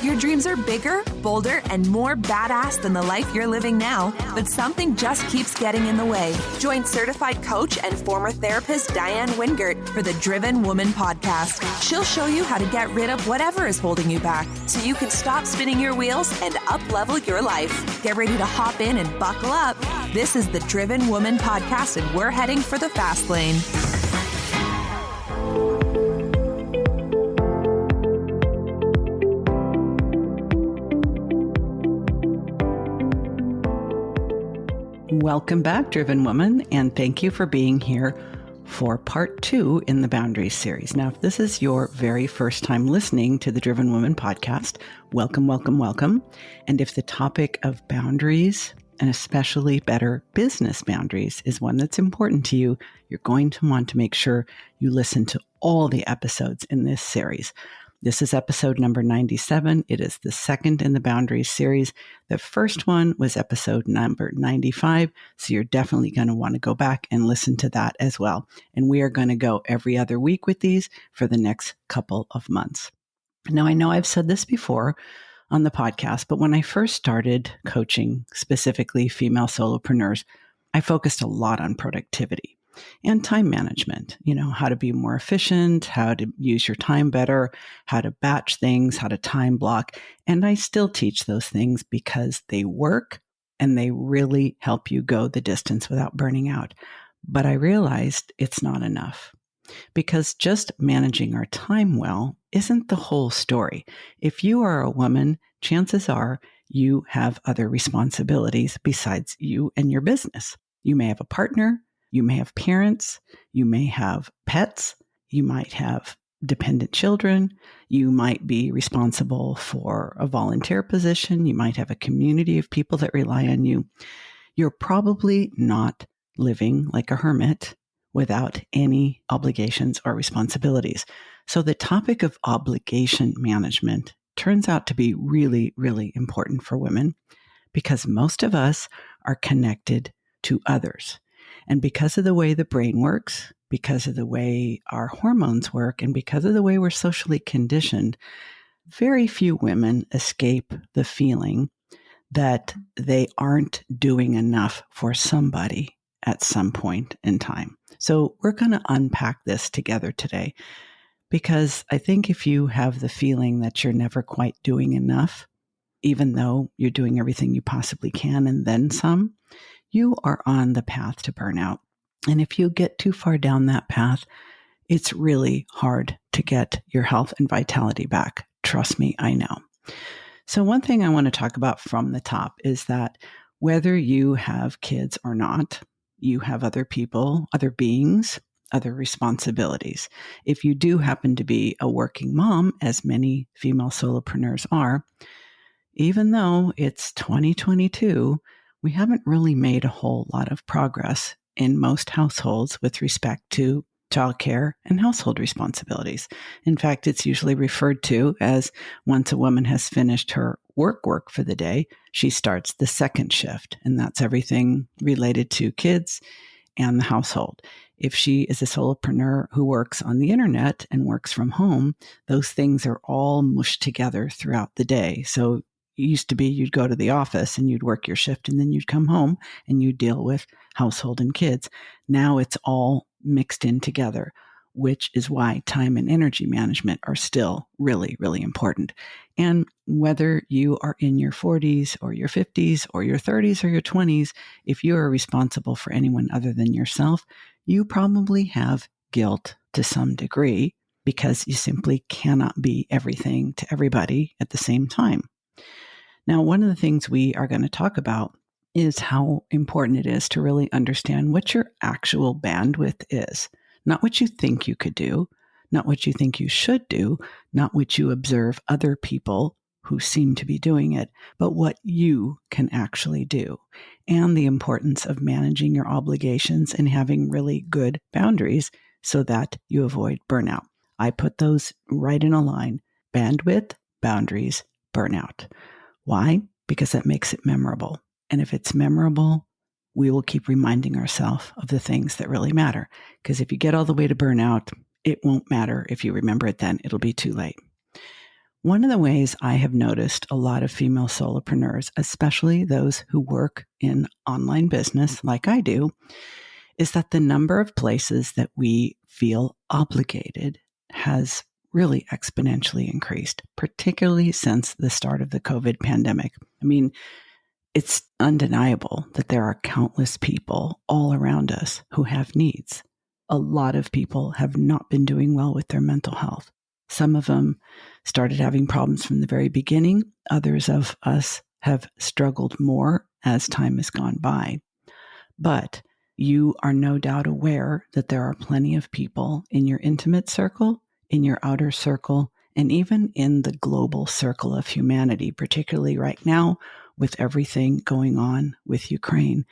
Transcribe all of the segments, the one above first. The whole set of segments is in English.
Your dreams are bigger, bolder, and more badass than the life you're living now, but something just keeps getting in the way. Join certified coach and former therapist Diane Wingert for the Driven Woman podcast. She'll show you how to get rid of whatever is holding you back so you can stop spinning your wheels and up-level your life. Get ready to hop in and buckle up. This is the Driven Woman podcast, and we're heading for the fast lane. Welcome back, Driven Woman, and thank you for being here for part 2 in the Boundaries series. Now, if this is your very first time listening to the Driven Woman podcast, welcome, welcome, welcome. And if the topic of boundaries, and especially better business boundaries, is one that's important to you, you're going to want to make sure you listen to all the episodes in this series. This is episode number 97. It is the second in the Boundaries series. The first one was episode number 95. So you're definitely going to want to go back and listen to that as well. And we are going to go every other week with these for the next couple of months. Now, I know I've said this before on the podcast, but when I first started coaching specifically female solopreneurs, I focused a lot on productivity and time management, how to be more efficient, how to use your time better, how to batch things, how to time block. And I still teach those things because they work and they really help you go the distance without burning out. But I realized it's not enough because just managing our time well isn't the whole story. If you are a woman, chances are you have other responsibilities besides you and your business. You may have a partner. You may have parents, you may have pets, you might have dependent children, you might be responsible for a volunteer position, you might have a community of people that rely on you. You're probably not living like a hermit without any obligations or responsibilities. So the topic of obligation management turns out to be really, really important for women because most of us are connected to others. And because of the way the brain works, because of the way our hormones work, and because of the way we're socially conditioned, very few women escape the feeling that they aren't doing enough for somebody at some point in time. So we're going to unpack this together today, because I think if you have the feeling that you're never quite doing enough, even though you're doing everything you possibly can and then some, you are on the path to burnout. And if you get too far down that path, it's really hard to get your health and vitality back. Trust me, I know. So one thing I want to talk about from the top is that whether you have kids or not, you have other people, other beings, other responsibilities. If you do happen to be a working mom, as many female solopreneurs are, even though it's 2022, we haven't really made a whole lot of progress in most households with respect to childcare and household responsibilities. In fact, it's usually referred to as once a woman has finished her work for the day, she starts the second shift. And that's everything related to kids and the household. If she is a solopreneur who works on the internet and works from home, those things are all mushed together throughout the day. So it used to be you'd go to the office and you'd work your shift and then you'd come home and you'd deal with household and kids. Now it's all mixed in together, which is why time and energy management are still really, really important. And whether you are in your 40s or your 50s or your 30s or your 20s, if you are responsible for anyone other than yourself, you probably have guilt to some degree because you simply cannot be everything to everybody at the same time. Now, one of the things we are going to talk about is how important it is to really understand what your actual bandwidth is. Not what you think you could do, not what you think you should do, not what you observe other people who seem to be doing it, but what you can actually do. And the importance of managing your obligations and having really good boundaries so that you avoid burnout. I put those right in a line: bandwidth, boundaries, burnout. Why? Because that makes it memorable. And if it's memorable, we will keep reminding ourselves of the things that really matter. Because if you get all the way to burnout, it won't matter if you remember it then. It'll be too late. One of the ways I have noticed a lot of female solopreneurs, especially those who work in online business like I do, is that the number of places that we feel obligated has really exponentially increased, particularly since the start of the COVID pandemic. I mean, it's undeniable that there are countless people all around us who have needs. A lot of people have not been doing well with their mental health. Some of them started having problems from the very beginning. Others of us have struggled more as time has gone by. But you are no doubt aware that there are plenty of people in your intimate circle, in your outer circle, and even in the global circle of humanity, particularly right now with everything going on with Ukraine.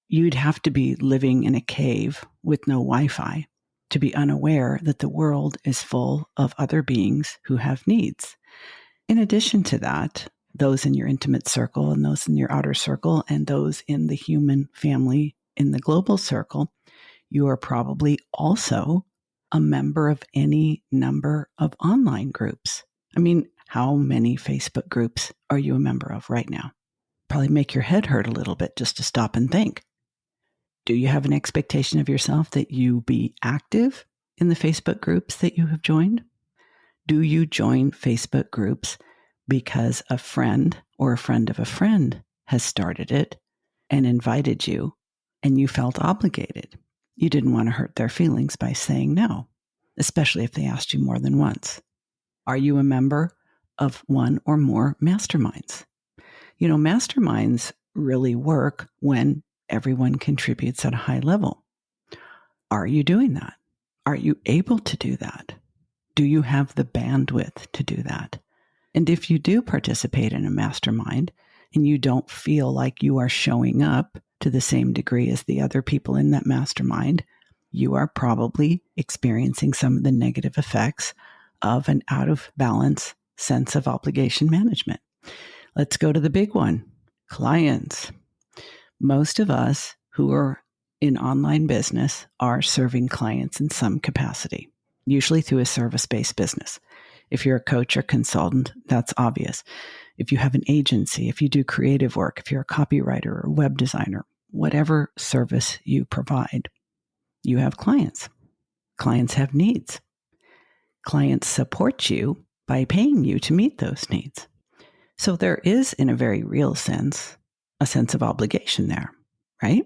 You'd have to be living in a cave with no Wi-Fi to be unaware that the world is full of other beings who have needs. In addition to that, those in your intimate circle and those in your outer circle and those in the human family in the global circle, you are probably also a member of any number of online groups. I mean, how many Facebook groups are you a member of right now? Probably make your head hurt a little bit just to stop and think. Do you have an expectation of yourself that you be active in the Facebook groups that you have joined? Do you join Facebook groups because a friend or a friend of a friend has started it and invited you and you felt obligated? You didn't want to hurt their feelings by saying no, especially if they asked you more than once. Are you a member of one or more masterminds? You know, masterminds really work when everyone contributes at a high level. Are you doing that? Are you able to do that? Do you have the bandwidth to do that? And if you do participate in a mastermind and you don't feel like you are showing up to the same degree as the other people in that mastermind, you are probably experiencing some of the negative effects of an out of balance sense of obligation management. Let's go to the big one, clients. Most of us who are in online business are serving clients in some capacity, usually through a service-based business. If you're a coach or consultant, that's obvious. If you have an agency, if you do creative work, if you're a copywriter or web designer, whatever service you provide, you have clients. Clients have needs. Clients support you by paying you to meet those needs. So there is, in a very real sense, a sense of obligation there, right?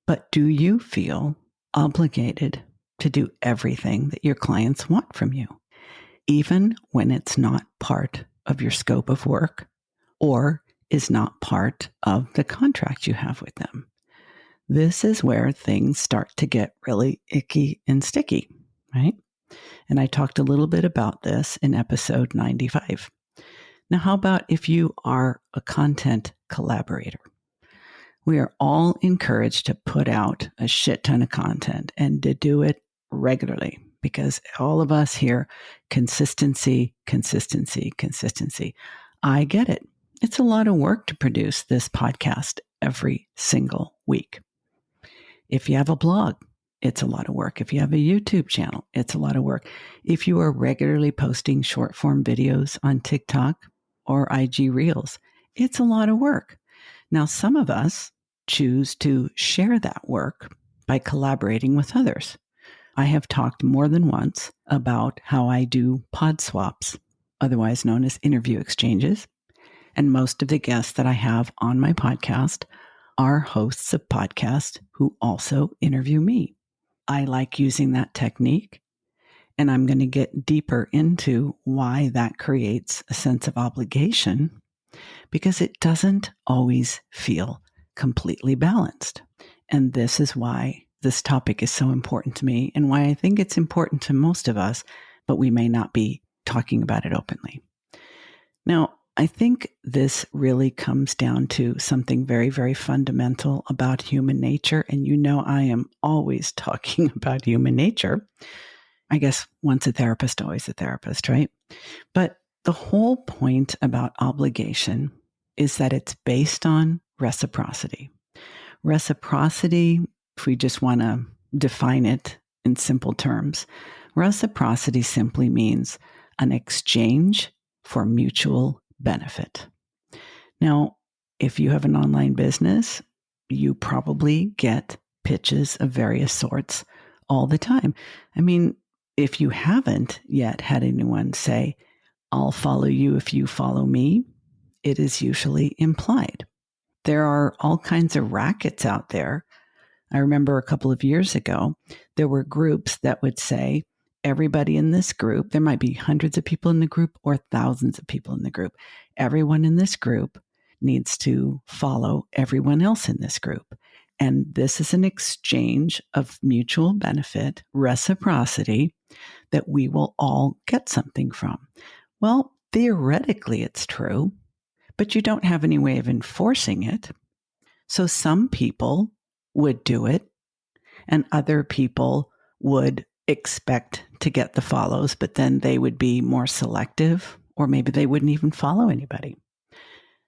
But do you feel obligated to do everything that your clients want from you, even when it's not part of your scope of work or is not part of the contract you have with them? This is where things start to get really icky and sticky, right? And I talked a little bit about this in episode 95. Now, how about if you are a content collaborator? We are all encouraged to put out a shit ton of content and to do it regularly because all of us hear consistency, consistency, consistency. I get it. It's a lot of work to produce this podcast every single week. If you have a blog, it's a lot of work. If you have a YouTube channel, it's a lot of work. If you are regularly posting short form videos on TikTok or IG Reels, it's a lot of work. Now, some of us choose to share that work by collaborating with others. I have talked more than once about how I do pod swaps, otherwise known as interview exchanges. And most of the guests that I have on my podcast are hosts of podcasts who also interview me. I like using that technique, and I'm going to get deeper into why that creates a sense of obligation, because it doesn't always feel completely balanced. And this is why this topic is so important to me and why I think it's important to most of us, but we may not be talking about it openly. Now, I think this really comes down to something very, very fundamental about human nature. And you know, I am always talking about human nature. I guess once a therapist, always a therapist, right? But the whole point about obligation is that it's based on reciprocity. Reciprocity, if we just want to define it in simple terms, reciprocity simply means an exchange for mutual benefit. Now, if you have an online business, you probably get pitches of various sorts all the time. I mean, if you haven't yet had anyone say, I'll follow you if you follow me, it is usually implied. There are all kinds of rackets out there. I remember a couple of years ago, there were groups that would say, everybody in this group, there might be hundreds of people in the group or thousands of people in the group. Everyone in this group needs to follow everyone else in this group. And this is an exchange of mutual benefit, reciprocity, that we will all get something from. Well, theoretically, it's true, but you don't have any way of enforcing it. So some people would do it, and other people would expect to get the follows, but then they would be more selective, or maybe they wouldn't even follow anybody.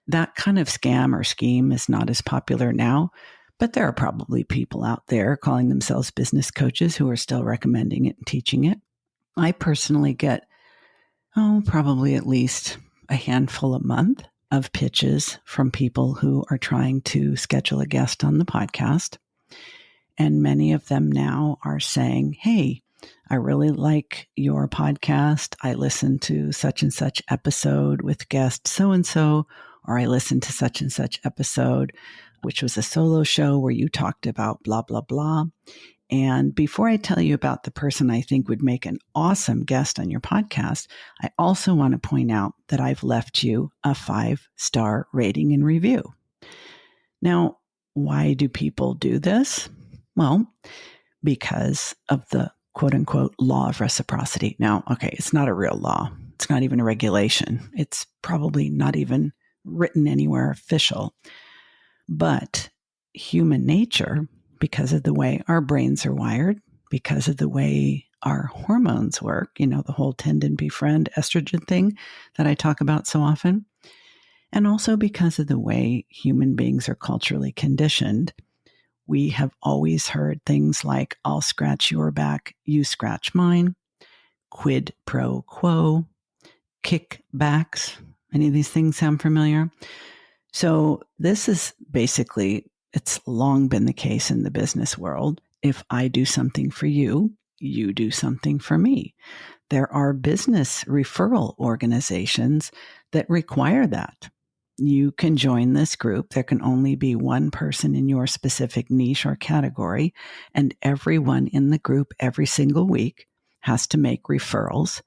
That kind of scam or scheme is not as popular now, but there are probably people out there calling themselves business coaches who are still recommending it and teaching it. I personally get, probably at least a handful a month of pitches from people who are trying to schedule a guest on the podcast. And many of them now are saying, hey, I really like your podcast. I listened to such and such episode with guest so-and-so, or I listened to such and such episode, which was a solo show where you talked about blah, blah, blah. And before I tell you about the person I think would make an awesome guest on your podcast, I also want to point out that I've left you a 5-star rating and review. Now, why do people do this? Well, because of the quote unquote law of reciprocity. Now, okay, it's not a real law. It's not even a regulation. It's probably not even written anywhere official. But human nature, because of the way our brains are wired, because of the way our hormones work, the whole tend and befriend estrogen thing that I talk about so often, and also because of the way human beings are culturally conditioned, we have always heard things like, I'll scratch your back, you scratch mine, quid pro quo, kickbacks. Any of these things sound familiar? So this is basically, it's long been the case in the business world. If I do something for you, you do something for me. There are business referral organizations that require that. You can join this group. There can only be one person in your specific niche or category, and everyone in the group every single week has to make referrals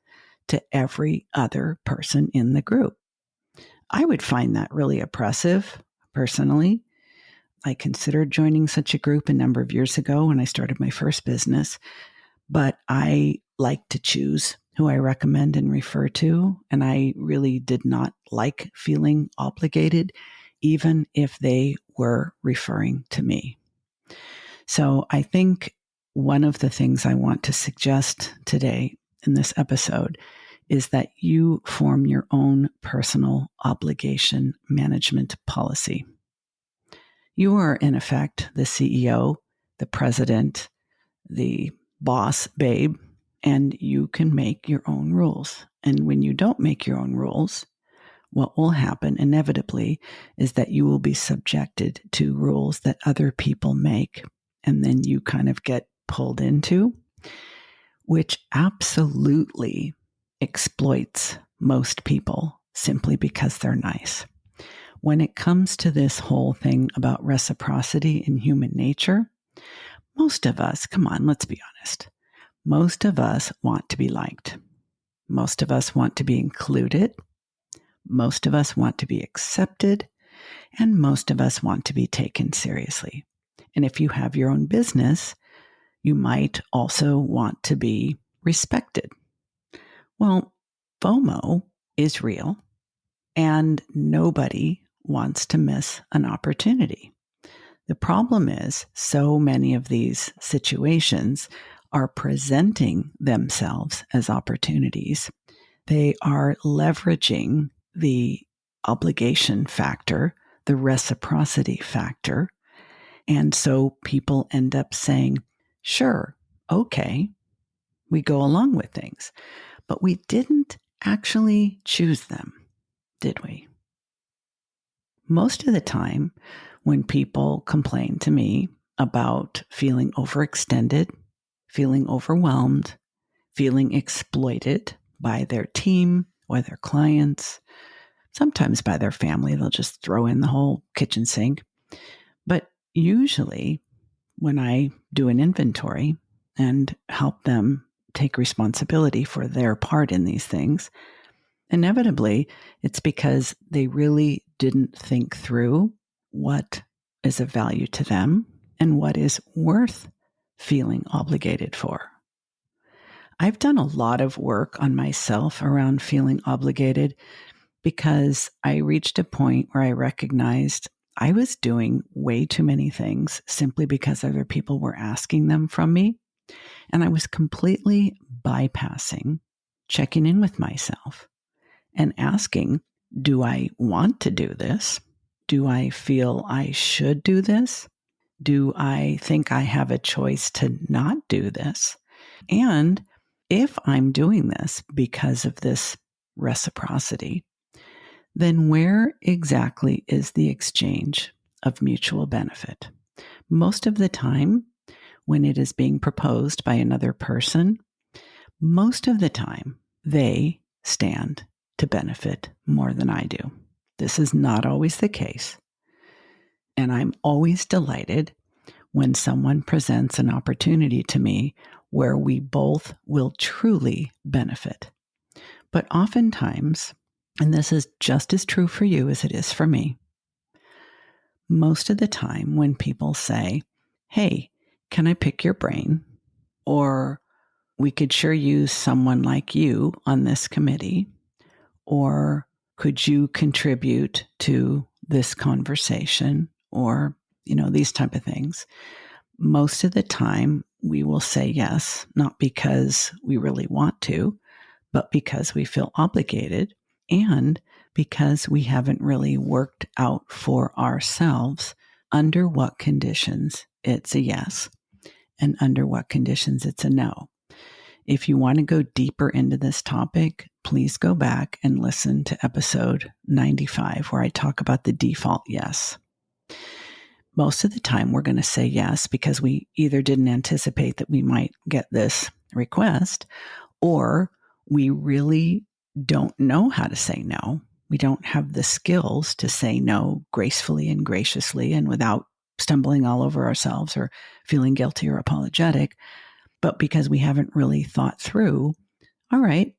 to every other person in the group. I would find that really oppressive, personally. I considered joining such a group a number of years ago when I started my first business, but I like to choose who I recommend and refer to, and I really did not like feeling obligated, even if they were referring to me. So I think one of the things I want to suggest today in this episode is that you form your own personal obligation management policy. You are, in effect, the CEO, the president, the boss babe, and you can make your own rules. And when you don't make your own rules, what will happen inevitably is that you will be subjected to rules that other people make, and then you kind of get pulled into, which absolutely exploits most people simply because they're nice. When it comes to this whole thing about reciprocity in human nature, most of us, come on, let's be honest, most of us want to be liked. Most of us want to be included. Most of us want to be accepted. And most of us want to be taken seriously. And if you have your own business, you might also want to be respected. Well, FOMO is real, and nobody wants to miss an opportunity. The problem is so many of these situations are presenting themselves as opportunities. They are leveraging the obligation factor, the reciprocity factor. And so people end up saying, sure, okay, we go along with things. But we didn't actually choose them, did we? Most of the time, when people complain to me about feeling overextended, feeling overwhelmed, feeling exploited by their team or their clients, sometimes by their family, they'll just throw in the whole kitchen sink. But usually, when I do an inventory and help them take responsibility for their part in these things, inevitably, it's because they really didn't think through what is of value to them and what is worth feeling obligated for. I've done a lot of work on myself around feeling obligated because I reached a point where I recognized I was doing way too many things simply because other people were asking them from me. And I was completely bypassing checking in with myself and asking, do I want to do this? Do I feel I should do this? Do I think I have a choice to not do this? And if I'm doing this because of this reciprocity, then where exactly is the exchange of mutual benefit? Most of the time, when it is being proposed by another person, most of the time they stand to benefit more than I do. This is not always the case. And I'm always delighted when someone presents an opportunity to me where we both will truly benefit. But oftentimes, and this is just as true for you as it is for me, most of the time when people say, hey, can I pick your brain? Or we could sure use someone like you on this committee. Or could you contribute to this conversation? Or, these type of things. Most of the time we will say yes, not because we really want to, but because we feel obligated and because we haven't really worked out for ourselves under what conditions it's a yes and under what conditions it's a no. If you want to go deeper into this topic, please go back and listen to episode 95, where I talk about the default yes. Most of the time, we're going to say yes because we either didn't anticipate that we might get this request, or we really don't know how to say no. We don't have the skills to say no gracefully and graciously and without stumbling all over ourselves or feeling guilty or apologetic. But because we haven't really thought through, all right,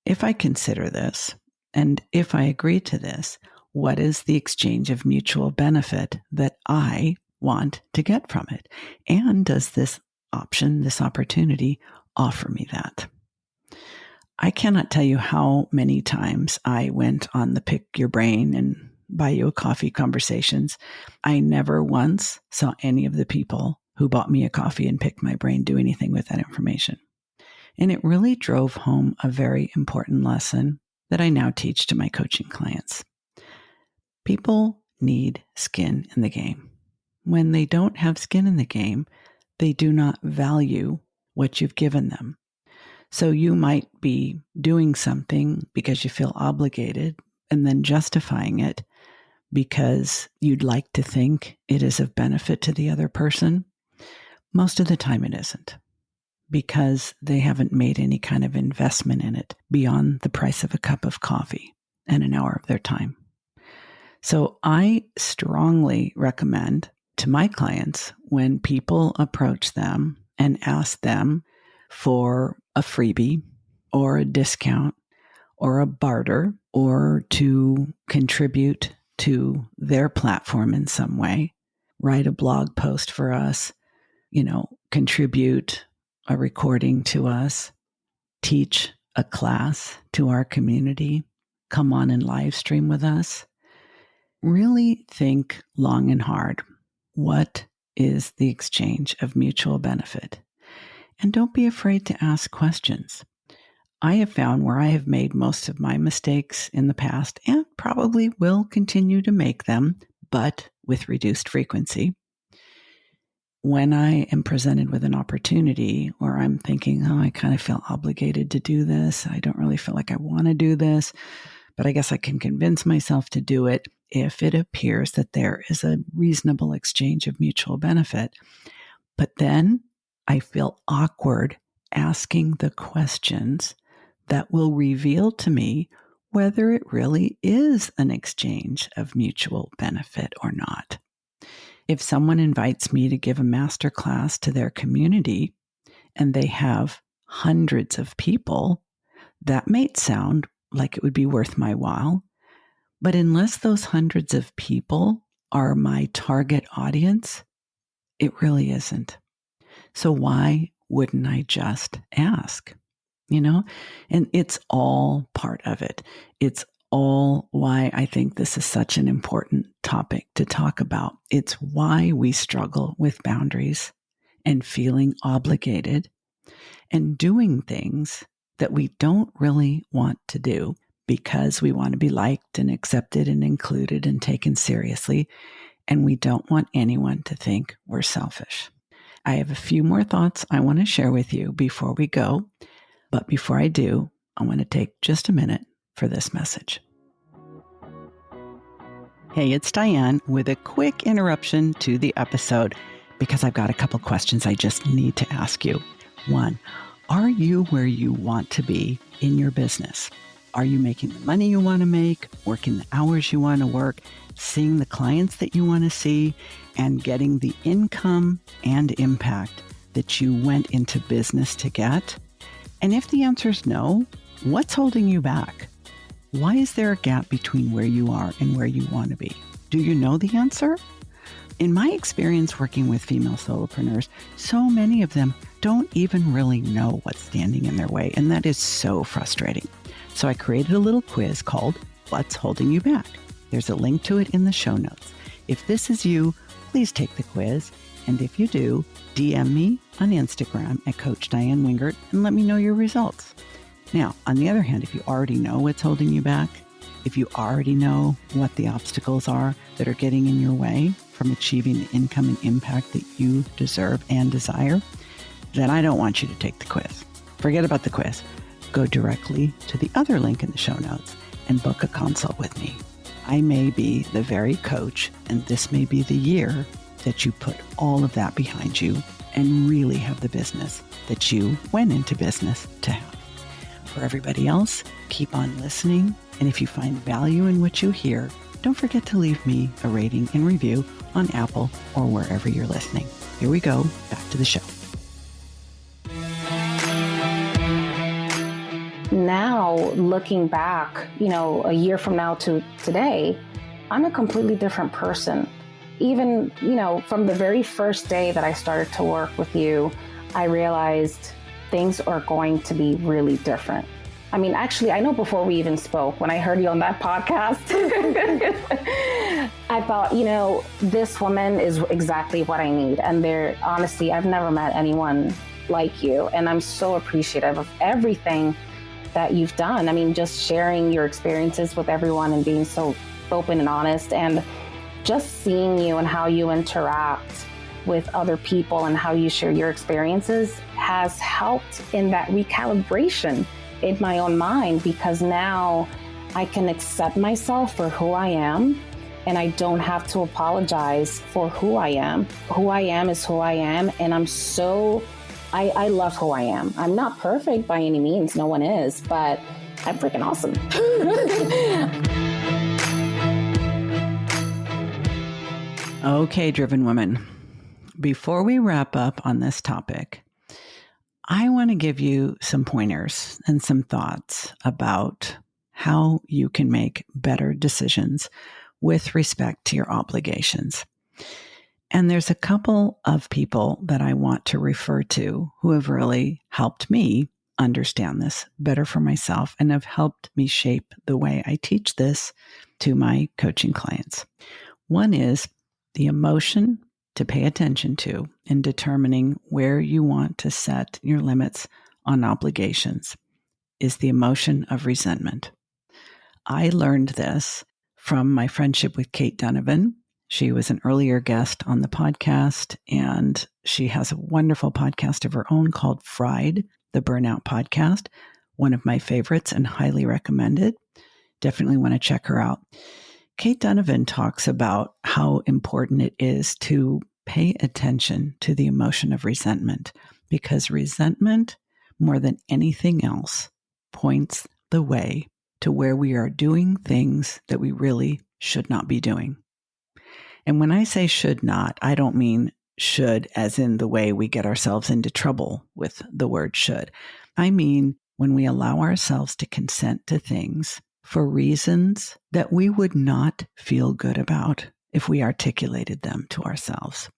if I consider this and if I agree to this, what is the exchange of mutual benefit that I want to get from it? And does this option, this opportunity, offer me that? I cannot tell you how many times I went on the pick your brain and buy you a coffee conversations. I never once saw any of the people who bought me a coffee and picked my brain do anything with that information. And it really drove home a very important lesson that I now teach to my coaching clients. People need skin in the game. When they don't have skin in the game, they do not value what you've given them. So you might be doing something because you feel obligated and then justifying it because you'd like to think it is of benefit to the other person. Most of the time it isn't, because they haven't made any kind of investment in it beyond the price of a cup of coffee and an hour of their time. So I strongly recommend to my clients, when people approach them and ask them for a freebie or a discount or a barter or to contribute to their platform in some way, write a blog post for us, contribute a recording to us, teach a class to our community, come on and live stream with us. Really think long and hard. What is the exchange of mutual benefit? And don't be afraid to ask questions. I have found where I have made most of my mistakes in the past, and probably will continue to make them, but with reduced frequency. when I am presented with an opportunity or I'm thinking, I kind of feel obligated to do this. I don't really feel like I want to do this, but I guess I can convince myself to do it if it appears that there is a reasonable exchange of mutual benefit. But then I feel awkward asking the questions that will reveal to me whether it really is an exchange of mutual benefit or not. If someone invites me to give a master class to their community and they have hundreds of people, that may sound like it would be worth my while. But unless those hundreds of people are my target audience, it really isn't. So why wouldn't I just ask? And it's all part of it. It's all why I think this is such an important topic to talk about. It's why we struggle with boundaries and feeling obligated and doing things that we don't really want to do because we want to be liked and accepted and included and taken seriously. And we don't want anyone to think we're selfish. I have a few more thoughts I want to share with you before we go. But before I do, I want to take just a minute for this message. Hey, it's Diane with a quick interruption to the episode because I've got a couple questions I just need to ask you. 1, are you where you want to be in your business? Are you making the money you want to make, working the hours you want to work, seeing the clients that you want to see, and getting the income and impact that you went into business to get? And if the answer is no, what's holding you back? Why is there a gap between where you are and where you want to be? Do you know the answer? In my experience working with female solopreneurs, so many of them don't even really know what's standing in their way, and that is so frustrating. So I created a little quiz called What's Holding You Back? There's a link to it in the show notes. If this is you, please take the quiz. And if you do, DM me on Instagram at Coach Diane Wingert and let me know your results. Now, on the other hand, if you already know what's holding you back, if you already know what the obstacles are that are getting in your way from achieving the income and impact that you deserve and desire, then I don't want you to take the quiz. Forget about the quiz. Go directly to the other link in the show notes and book a consult with me. I may be the very coach, and this may be the year that you put all of that behind you and really have the business that you went into business to have. For everybody else, keep on listening. And if you find value in what you hear, don't forget to leave me a rating and review on Apple or wherever you're listening. Here we go, back to the show. Now, looking back, a year from now to today, I'm a completely different person. Even, from the very first day that I started to work with you, I realized things are going to be really different. I mean, actually, I know before we even spoke, when I heard you on that podcast, I thought, this woman is exactly what I need. And honestly, I've never met anyone like you. And I'm so appreciative of everything that you've done. I mean, just sharing your experiences with everyone and being so open and honest, and just seeing you and how you interact with other people and how you share your experiences has helped in that recalibration in my own mind, because now I can accept myself for who I am and I don't have to apologize for who I am. Who I am is who I am, and I love who I am. I'm not perfect by any means, no one is, but I'm freaking awesome. Okay, driven women, before we wrap up on this topic, I want to give you some pointers and some thoughts about how you can make better decisions with respect to your obligations. And there's a couple of people that I want to refer to who have really helped me understand this better for myself and have helped me shape the way I teach this to my coaching clients. One is the emotion to pay attention to in determining where you want to set your limits on obligations is the emotion of resentment. I learned this from my friendship with Kate Donovan. She was an earlier guest on the podcast, and she has a wonderful podcast of her own called Fried, the Burnout Podcast, one of my favorites and highly recommended. Definitely want to check her out. Kate Donovan talks about how important it is to pay attention to the emotion of resentment, because resentment, more than anything else, points the way to where we are doing things that we really should not be doing. And when I say should not, I don't mean should as in the way we get ourselves into trouble with the word should. I mean when we allow ourselves to consent to things for reasons that we would not feel good about if we articulated them to ourselves.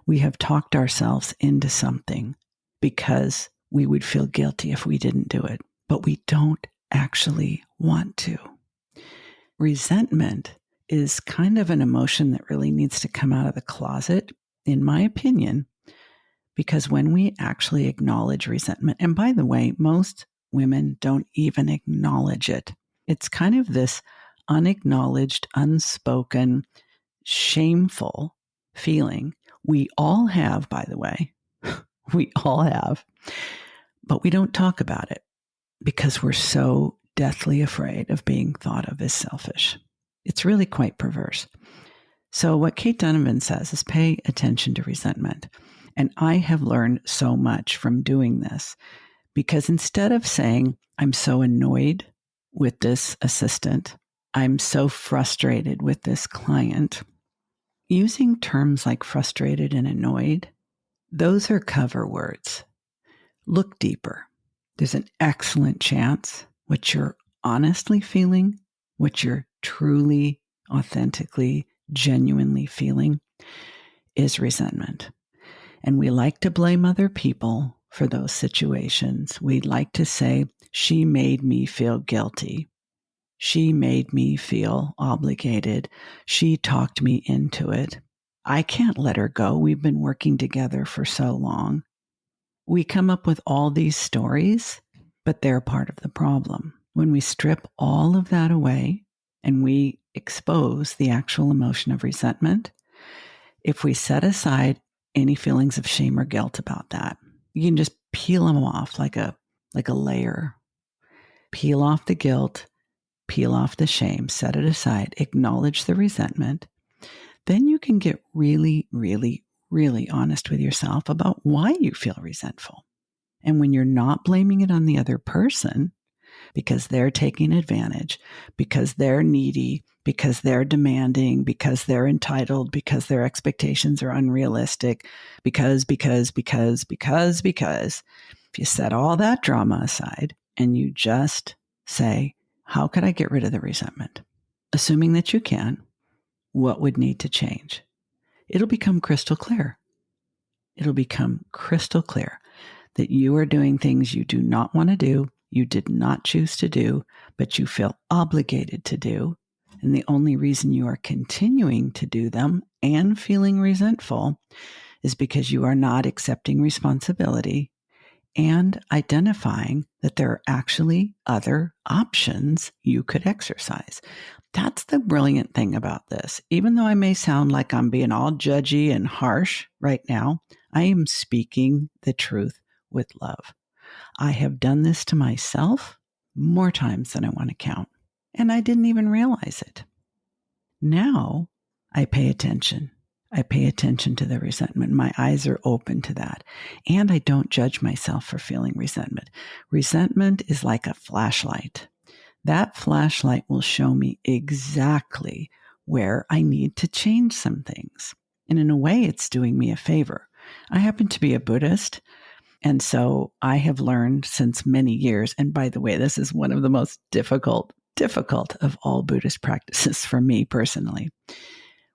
We have talked ourselves into something because we would feel guilty if we didn't do it, but we don't actually want to. Resentment is kind of an emotion that really needs to come out of the closet, in my opinion, because when we actually acknowledge resentment, and by the way, most women don't even acknowledge it. It's kind of this unacknowledged, unspoken, shameful feeling. We all have, by the way, we all have, but we don't talk about it because we're so deathly afraid of being thought of as selfish. It's really quite perverse. So what Kate Donovan says is pay attention to resentment. And I have learned so much from doing this, because instead of saying, I'm so annoyed with this assistant, I'm so frustrated with this client, using terms like frustrated and annoyed, those are cover words. Look deeper. There's an excellent chance what you're honestly feeling, what you're truly, authentically, genuinely feeling is resentment. And we like to blame other people for those situations. We like to say, she made me feel guilty. She made me feel obligated. She talked me into it. I can't let her go. We've been working together for so long. We come up with all these stories, but they're part of the problem. When we strip all of that away and we expose the actual emotion of resentment, if we set aside any feelings of shame or guilt about that, you can just peel them off like a layer. Peel off the guilt, peel off the shame, set it aside, acknowledge the resentment. Then you can get really, really, really honest with yourself about why you feel resentful. And when you're not blaming it on the other person, because they're taking advantage, because they're needy, because they're demanding, because they're entitled, because their expectations are unrealistic, because, if you set all that drama aside and you just say, how could I get rid of the resentment? Assuming that you can, what would need to change? It'll become crystal clear. It'll become crystal clear that you are doing things you do not want to do, you did not choose to do, but you feel obligated to do. And the only reason you are continuing to do them and feeling resentful is because you are not accepting responsibility and identifying that there are actually other options you could exercise. That's the brilliant thing about this. Even though I may sound like I'm being all judgy and harsh right now, I am speaking the truth with love. I have done this to myself more times than I want to count, and I didn't even realize it. Now I pay attention. I pay attention to the resentment. My eyes are open to that. And I don't judge myself for feeling resentment. Resentment is like a flashlight. That flashlight will show me exactly where I need to change some things. And in a way, it's doing me a favor. I happen to be a Buddhist. And so I have learned since many years, and by the way, this is one of the most difficult of all Buddhist practices for me personally.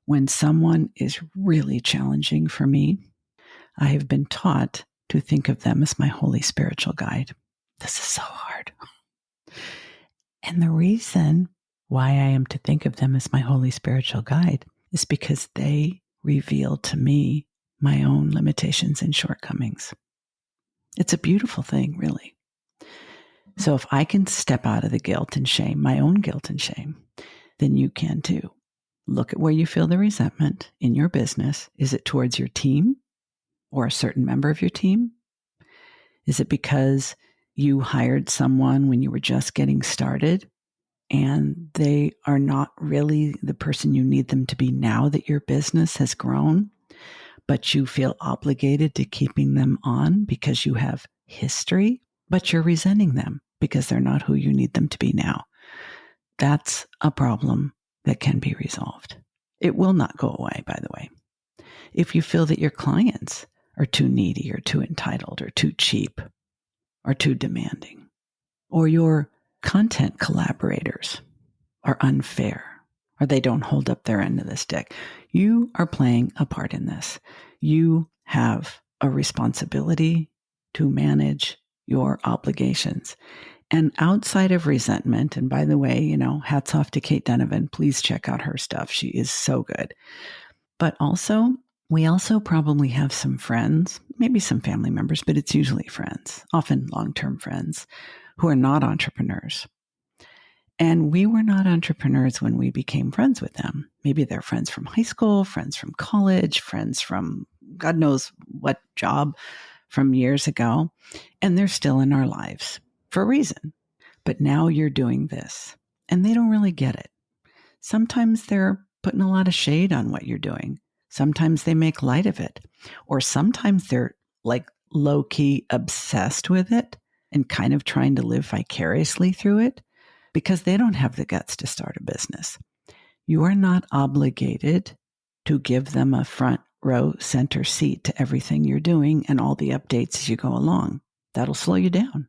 When someone is really challenging for me, I have been taught to think of them as my holy spiritual guide. This is so hard. And the reason why I am to think of them as my holy spiritual guide is because they reveal to me my own limitations and shortcomings. It's a beautiful thing, really. So if I can step out of the guilt and shame, my own guilt and shame, then you can too. look at where you feel the resentment in your business. Is it towards your team or a certain member of your team? Is it because you hired someone when you were just getting started and they are not really the person you need them to be now that your business has grown, but you feel obligated to keeping them on because you have history, but you're resenting them because they're not who you need them to be now? That's a problem that can be resolved. It will not go away, by the way. If you feel that your clients are too needy or too entitled or too cheap or too demanding, or your content collaborators are unfair, or they don't hold up their end of the stick, you are playing a part in this. You have a responsibility to manage your obligations. And outside of resentment, and by the way, hats off to Kate Donovan. Please check out her stuff. She is so good. But also, we also probably have some friends, maybe some family members, but it's usually friends, often long-term friends, who are not entrepreneurs. And we were not entrepreneurs when we became friends with them. Maybe they're friends from high school, friends from college, friends from God knows what job from years ago. And they're still in our lives for a reason. But now you're doing this, and they don't really get it. Sometimes they're putting a lot of shade on what you're doing. Sometimes they make light of it. Or sometimes they're like low-key obsessed with it and kind of trying to live vicariously through it because they don't have the guts to start a business. You are not obligated to give them a front row center seat to everything you're doing and all the updates as you go along. That'll slow you down.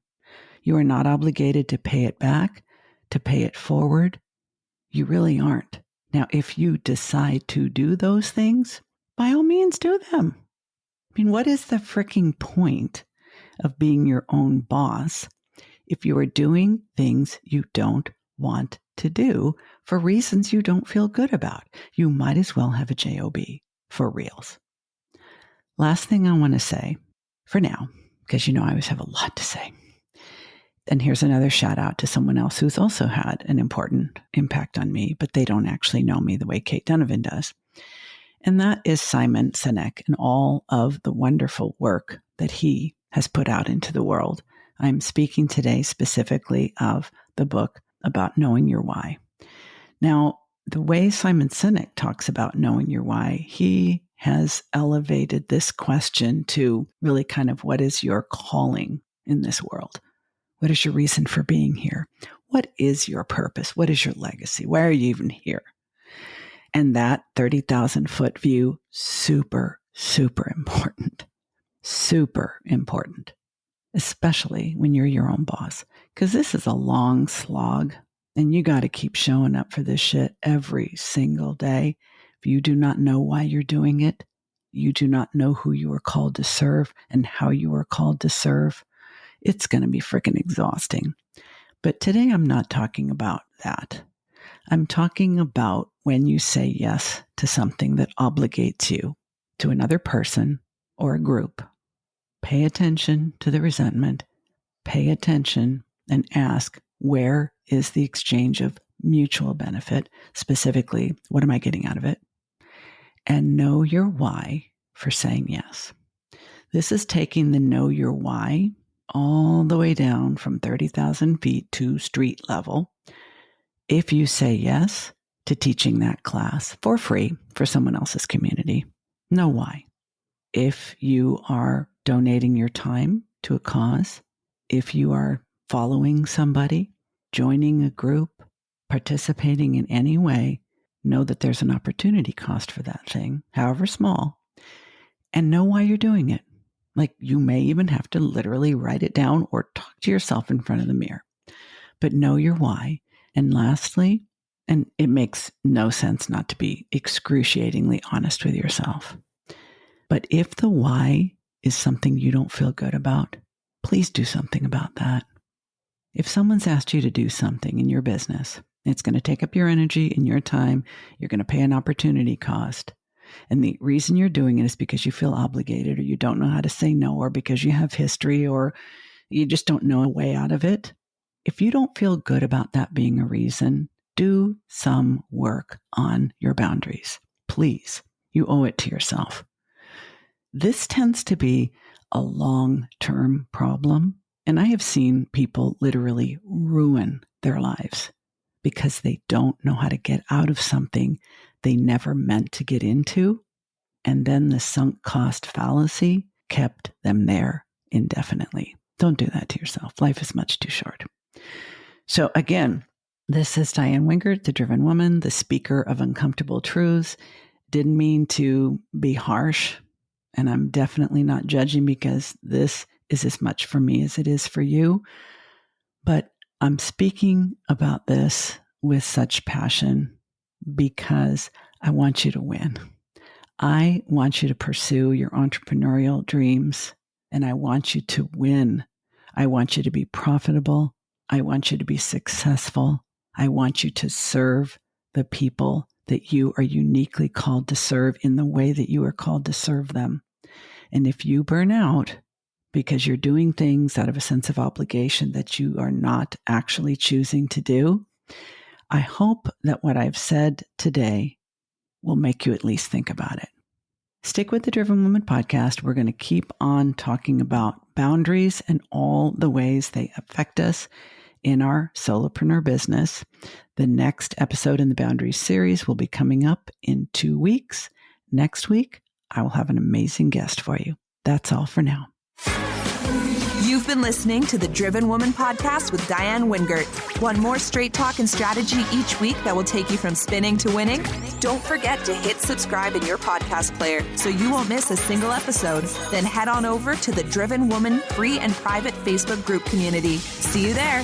You are not obligated to pay it back, to pay it forward. You really aren't. Now, if you decide to do those things, by all means do them. I mean, what is the freaking point of being your own boss if you are doing things you don't want to do for reasons you don't feel good about? You might as well have a job for reals. Last thing I want to say for now, because I always have a lot to say. And here's another shout out to someone else who's also had an important impact on me, but they don't actually know me the way Kate Donovan does. And that is Simon Sinek and all of the wonderful work that he has put out into the world. I'm speaking today specifically of the book about knowing your why. Now, the way Simon Sinek talks about knowing your why, he has elevated this question to really kind of what is your calling in this world? What is your reason for being here? What is your purpose? What is your legacy? Why are you even here? And that 30,000 foot view, super, super important. Super important, especially when you're your own boss, because this is a long slog and you got to keep showing up for this shit every single day. If you do not know why you're doing it, you do not know who you are called to serve and how you are called to serve, it's going to be freaking exhausting. But today I'm not talking about that. I'm talking about when you say yes to something that obligates you to another person or a group. Pay attention to the resentment. Pay attention and ask, where is the exchange of mutual benefit? Specifically, what am I getting out of it? And know your why for saying yes. This is taking the know your why all the way down from 30,000 feet to street level. If you say yes to teaching that class for free for someone else's community, know why. If you are donating your time to a cause, if you are following somebody, joining a group, participating in any way, know that there's an opportunity cost for that thing, however small, and know why you're doing it. Like you may even have to literally write it down or talk to yourself in front of the mirror, but know your why. And lastly, and it makes no sense not to be excruciatingly honest with yourself, but if the why is something you don't feel good about, please do something about that. If someone's asked you to do something in your business, it's going to take up your energy and your time, you're going to pay an opportunity cost. And the reason you're doing it is because you feel obligated or you don't know how to say no or because you have history or you just don't know a way out of it. If you don't feel good about that being a reason, do some work on your boundaries. Please, you owe it to yourself. This tends to be a long-term problem, and I have seen people literally ruin their lives because they don't know how to get out of something they never meant to get into, and then the sunk cost fallacy kept them there indefinitely. Don't do that to yourself. Life is much too short. So again, this is Diane Wingert, the Driven Woman, the speaker of uncomfortable truths. Didn't mean to be harsh, and I'm definitely not judging because this is as much for me as it is for you. But I'm speaking about this with such passion because I want you to win. I want you to pursue your entrepreneurial dreams, and I want you to win. I want you to be profitable. I want you to be successful. I want you to serve the people that you are uniquely called to serve in the way that you are called to serve them. And if you burn out because you're doing things out of a sense of obligation that you are not actually choosing to do, I hope that what I've said today will make you at least think about it. Stick with the Driven Woman podcast. We're going to keep on talking about boundaries and all the ways they affect us in our solopreneur business. The next episode in the Boundaries series will be coming up in 2 weeks. Next week, I will have an amazing guest for you. That's all for now. You've been listening to the Driven Woman podcast with Diane Wingert. Want more straight talk and strategy each week that will take you from spinning to winning? Don't forget to hit subscribe in your podcast player so you won't miss a single episode. Then head on over to the Driven Woman free and private Facebook group community. See you there.